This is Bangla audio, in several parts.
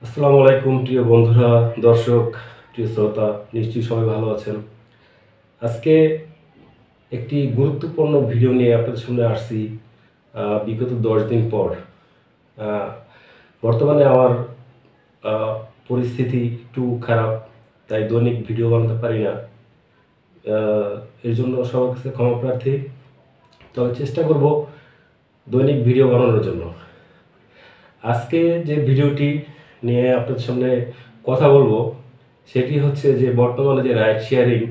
আসসালামু আলাইকুম প্রিয় বন্ধুরা, দর্শক, প্রিয় শ্রোতা, নিশ্চয়ই সবাই ভালো আছেন। আজকে একটি গুরুত্বপূর্ণ ভিডিও নিয়ে আপনাদের সামনে আসছি বিগত ১০ দিন পর। আ বর্তমানে আমার আ পরিস্থিতি একটু খারাপ, তাই দৈনিক ভিডিও বানাতে পারি না। আ এর জন্য সবার কাছে ক্ষমা প্রার্থী। তবে চেষ্টা করব দৈনিক ভিডিও বানানোর জন্য। আজকে যে ভিডিওটি নিয়ে আপনাদের সামনে কথা বলবো, সেটি হচ্ছে যে বর্তমানে যে রাইড শেয়ারিং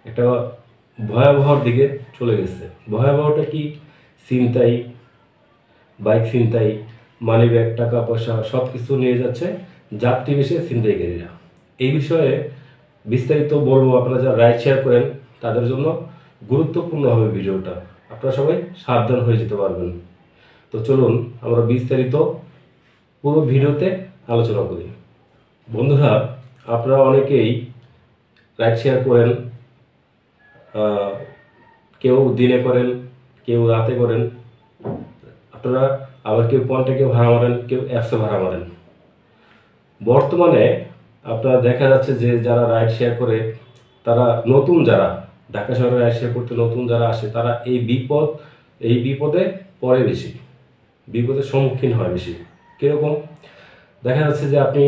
একটা ভয়াবহর দিকে চলে গেছে। ভয়াবহটা কি? ছিনতাই, বাইক ছিনতাই, মানিব্যাগ, টাকা পয়সা সব কিছু নিয়ে যাচ্ছে যাত্রী বেশে ছিনতাইকারীরা। এই বিষয়ে বিস্তারিত বলবো। আপনারা যারা রাইড শেয়ার করেন তাদের জন্য গুরুত্বপূর্ণ হবে ভিডিওটা। আপনারা সবাই সাবধান হয়ে যেতে পারবেন। তো চলুন আমরা বিস্তারিত পুরো ভিডিওতে আলোচনা করি। বন্ধুরা, আপনারা অনেকেই রাইড শেয়ার করেন, কেউ দিনে করেন, কেউ রাতে করেন, আপনারা আবার কেউ কন্ট্যাক্টে ভাড়া মারেন, কেউ অ্যাপসে ভাড়া মারেন। বর্তমানে আপনারা দেখা যাচ্ছে যে যারা রাইড শেয়ার করে তারা নতুন, যারা ঢাকা শহরে রাইড শেয়ার করতে নতুন যারা আসে, তারা এই বিপদে পড়ে বেশি, বিপদের সম্মুখীন হয় বেশি। কীরকম? দেখা যাচ্ছে যে আপনি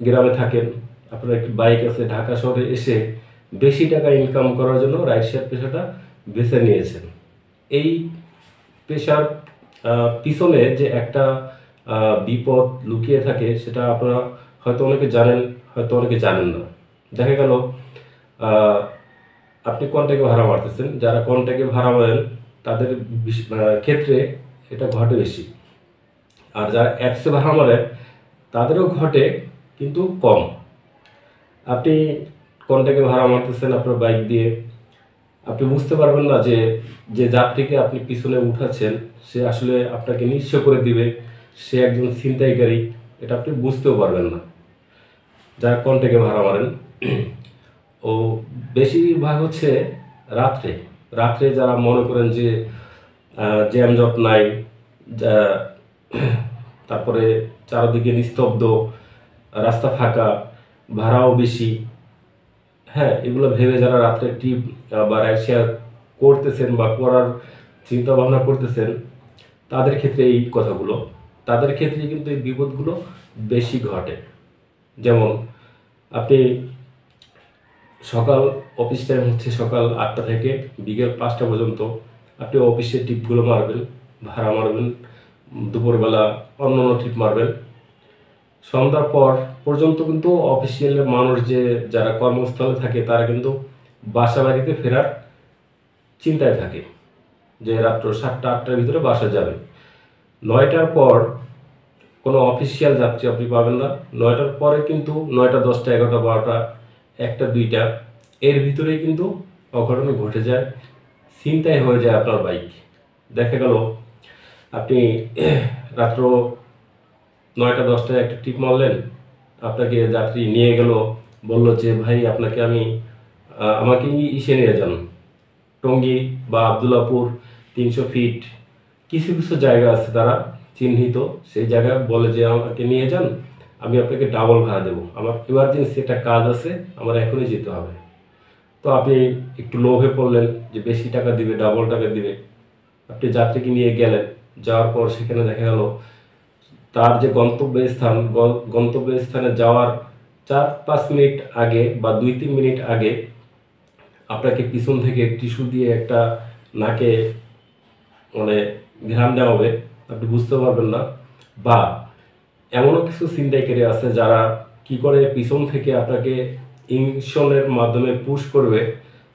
গ্রামে থাকেন, আপনার একটি বাইক আছে, ঢাকা শহরে এসে বেশি টাকা ইনকাম করার জন্য রাইড শেয়ার পেশাটা বেছে নিয়েছেন। এই পেশার পিছনে যে একটা বিপদ লুকিয়ে থাকে সেটা আপনারা হয়তো অনেকে জানেন, হয়তো অনেকে জানেন না। দেখা গেল আপনি কন্ট্যাক্টে ভাড়া মারতেছেন, যারা কন্ট্যাক্টে ভাড়া মারেন তাদের ক্ষেত্রে এটা ঘটে বেশি। আর যারা অ্যাপসে ভাড়া মারে তাদেরও ঘটে, কিন্তু কম। আপনি কন্ট্যাক্টে ভাড়া মারতেছেন আপনার বাইক দিয়ে, আপনি বুঝতে পারবেন না যে যে যাত্রীকে আপনি পিছনে উঠাচ্ছেন সে আসলে আপনাকে নিঃস্ব করে দিবে, সে একজন ছিনতাইকারী, এটা আপনি বুঝতেও পারবেন না যারা কন্ট্যাক্টে ভাড়া মারেন। ও বেশিরভাগ হচ্ছে রাত্রে রাত্রে যারা মনে করেন যে জ্যামজট নাই, তারপরে চারদিকে নিস্তব্ধ, রাস্তা ফাঁকা, ভাড়াও বেশি, হ্যাঁ, এগুলো ভেবে যারা রাত্রে ট্রিপ বা রাইড শেয়ার করতেছেন বা করার চিন্তা ভাবনা করতেছেন, তাদের ক্ষেত্রে এই কথাগুলো, তাদের ক্ষেত্রে কিন্তু এই বিপদগুলো বেশি ঘটে। যেমন আপনি সকাল, অফিস টাইম হচ্ছে সকাল 8টা থেকে বিকেল 5টা পর্যন্ত, আপনি অফিসের ট্রিপগুলো মারবেন, ভাড়া মারবেন, দুপুরবেলা অন্য অন্য ট্রিপ মারবেন। সন্ধ্যার পর পর্যন্ত কিন্তু অফিসিয়াল মানুষ যে যারা কর্মস্থলে থাকে তারা কিন্তু বাসা বাড়িতে ফেরার চিন্তায় থাকে যে রাত্র 7টা 8টার ভিতরে বাসা যাবে। 9টার পর কোনো অফিসিয়াল যাত্রী আপনি পাবেন না। 9টার পরে কিন্তু 9টা 10টা 11টা 12টা 1টা 2টা এর ভিতরেই কিন্তু অঘটন ঘটে যায়, ছিনতাই হয়ে যায় আপনার বাইক। দেখা গেল আপনি রাত্র 9টা 10টায় একটা ট্রিপ মারলেন, আপনাকে যাত্রী নিয়ে গেল, বলল যে ভাই আপনাকে আমাকে ইসে নিয়ে যান, টঙ্গী বা আবদুল্লাপুর 300 ফিট, কিছু কিছু জায়গা আছে তারা চিহ্নিত, সেই জায়গায় বলে যে আমাকে নিয়ে যান, আমি আপনাকে ডাবল ভাড়া দেবো, আমার ইমার্জেন্সি একটা কাজ আছে, আমার এখনই যেতে হবে। তো আপনি একটু লোভে পড়লেন যে বেশি টাকা দিবে, ডাবল টাকা দিবে, আপনি যাত্রীকে নিয়ে গেলেন। যাওয়ার পর সেখানে দেখা গেল তার যে গন্তব্যস্থানে যাওয়ার 4-5 মিনিট আগে বা 2-3 মিনিট আগে আপনাকে পিছন থেকে টিস্যু দিয়ে একটা নাকে মানে ঘ্রাণ দেওয়া হবে, আপনি বুঝতে পারবেন না। বা এমনও কিছু ছিনতাইকারী আছে যারা কি করে, পিছন থেকে আপনাকে ইঞ্জেকশনের মাধ্যমে পুশ করবে,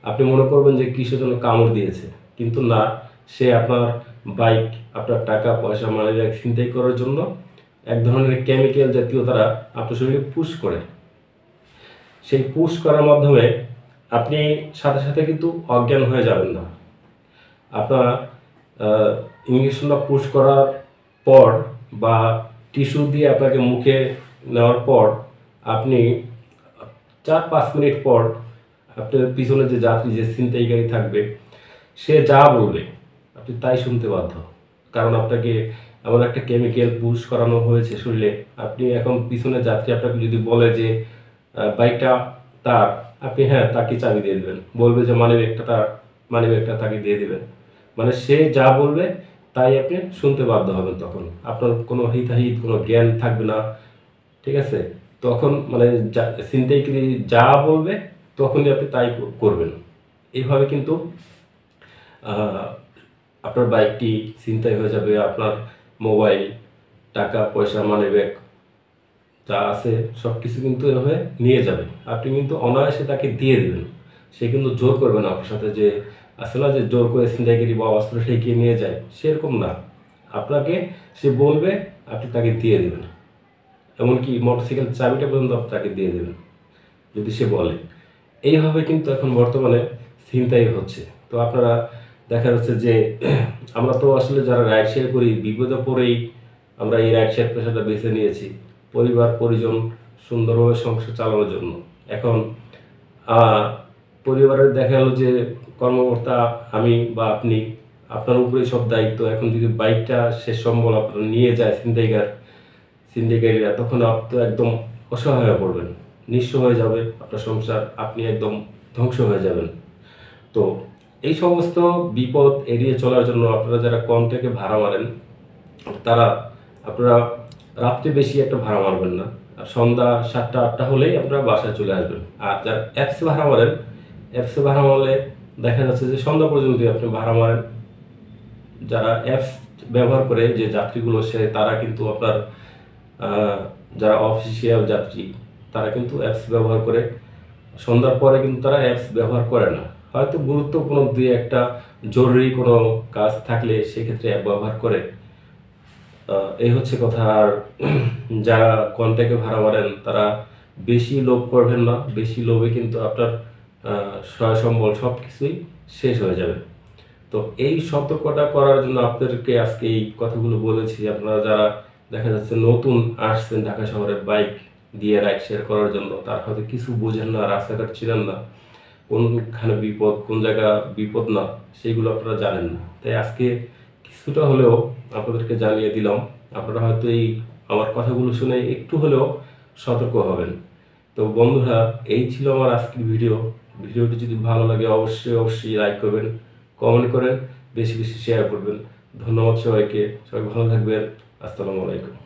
আপনি মনে করবেন যে কিসের জন্য কামড় দিয়েছে, কিন্তু না, সে আপনার বাইক, আপনার টাকা পয়সা, মানিব্যাগ ছিনতাই করার জন্য এক ধরনের কেমিক্যাল জাতীয় তারা আপনার শরীরে পুশ করে। সেই পুশ করার মাধ্যমে আপনি সাথে সাথে কিন্তু অজ্ঞান হয়ে যাবেন না। আপনার ইঞ্জেকশনটা পুশ করার পর বা টিস্যু দিয়ে আপনাকে মুখে নেওয়ার পর আপনি 4-5 মিনিট পর আপনার পিছনে যে যাত্রী, যে ছিনতাইকারী থাকবে, সে যা বলবে আপনি তাই শুনতে বাধ্য। কারণ আপনাকে এমন একটা কেমিক্যাল পুশ করানো হয়েছে শরীরে, আপনি এখন পিছনে যাত্রী আপনাকে যদি বলে যে বাইকটা তার, আপনি হ্যাঁ তাকে চাবি দিয়ে দেবেন, বলবে যে মানিব্যাগটা তার, মানিব্যাগটা তাকে দিয়ে দিবেন। মানে সে যা বলবে তাই আপনি শুনতে বাধ্য হবেন, তখন আপনার কোনো হিতাহিত কোনো জ্ঞান থাকবে না, ঠিক আছে? তখন মানে ছিনতাইকারী যা বলবে তখনই আপনি তাই করবেন। এইভাবে কিন্তু আপনার বাইকটি ছিনতাই হয়ে যাবে, আপনার মোবাইল, টাকা পয়সা, মানিব্যাগ যা আছে সব কিছু কিন্তু এভাবে নিয়ে যাবে। আপনি কিন্তু অনায়াসে তাকে দিয়ে দেবেন, সে কিন্তু জোর করবে না আপনার সাথে, যে আসলে যে জোর করে ছিনতাইকারী বা অস্ত্র ঠেকিয়ে নিয়ে যায় সেরকম না। আপনাকে সে বলবে, আপনি তাকে দিয়ে দেবেন, এমনকি মোটরসাইকেল চাবিটা পর্যন্ত আপনি তাকে দিয়ে দেবেন যদি সে বলে। এইভাবে কিন্তু এখন বর্তমানে ছিনতাই হচ্ছে। তো আপনারা দেখা যাচ্ছে যে আমরা তো আসলে যারা রাইড শেয়ার করি বিপদে পড়েই আমরা এই রাইড শেয়ার পেশাটা বেছে নিয়েছি, পরিবার পরিজন সুন্দরভাবে সংসার চালানোর জন্য। এখন পরিবারের দেখা গেলো যে কর্মকর্তা আমি বা আপনি, আপনার উপরেই সব দায়িত্ব। এখন যদি বাইকটা শেষ সম্বল আপনার নিয়ে যায় ছিনতাইকারীরা, তখন আপনি তো একদম অসহায় হয়ে পড়বেন, নিঃস্ব হয়ে যাবে আপনার সংসার, আপনি একদম ধ্বংস হয়ে যাবেন। তো এই সমস্ত বিপদ এড়িয়ে চলার জন্য আপনারা যারা কম থেকে ভাড়া মারেন, তারা আপনারা রাত্রে বেশি একটা ভাড়া মারবেন না, আর সন্ধ্যা 7টা-8টা হলেই আপনারা বাসায় চলে আসবেন। আর যারা অ্যাপসে ভাড়া মারেন, অ্যাপসে ভাড়া মারলে দেখা যাচ্ছে যে সন্ধ্যা পর্যন্ত আপনি ভাড়া মারেন। যারা অ্যাপস ব্যবহার করে যে যাত্রীগুলো, তারা কিন্তু আপনার যারা অফিসিয়াল যাত্রী তারা কিন্তু অ্যাপস ব্যবহার করে, সন্ধ্যার পরে কিন্তু তারা অ্যাপস ব্যবহার করে না। হয়তো গুরুত্বপূর্ণ দুই একটা জরুরি কোনো কাজ থাকলে সেক্ষেত্রে অ্যাপ ব্যবহার করে। এই হচ্ছে কথা। আর যারা কন্ট্যাক্টে ভাড়া মারেন তারা বেশি লোভ করবেন না, বেশি লোভে কিন্তু আপনার সয় সম্বল সব কিছুই শেষ হয়ে যাবে। তো এই সতর্কতা করার জন্য আপনাদেরকে আজকে এই কথাগুলো বলেছি। আপনারা যারা দেখা যাচ্ছে নতুন আসছেন ঢাকা শহরে বাইক দিয়ে রাইড শেয়ার করার জন্য, তার হয়তো কিছু বোঝেন না, রাস্তাঘাট চিনেন না, কোনখানে বিপদ কোন জায়গা বিপদ না সেইগুলো আপনারা জানেন না। তাই আজকে কিছুটা হলেও আপনাদেরকে জানিয়ে দিলাম। আপনারা হয়তো এই আমার কথাগুলো শুনে একটু হলেও সতর্ক হবেন। তো বন্ধুরা, এই ছিল আমার আজকের ভিডিওটি যদি ভালো লাগে অবশ্যই লাইক করবেন, কমেন্ট করেন, বেশি বেশি শেয়ার করবেন। ধন্যবাদ সবাইকে, সবাই ভালো থাকবেন। আসসালামু আলাইকুম।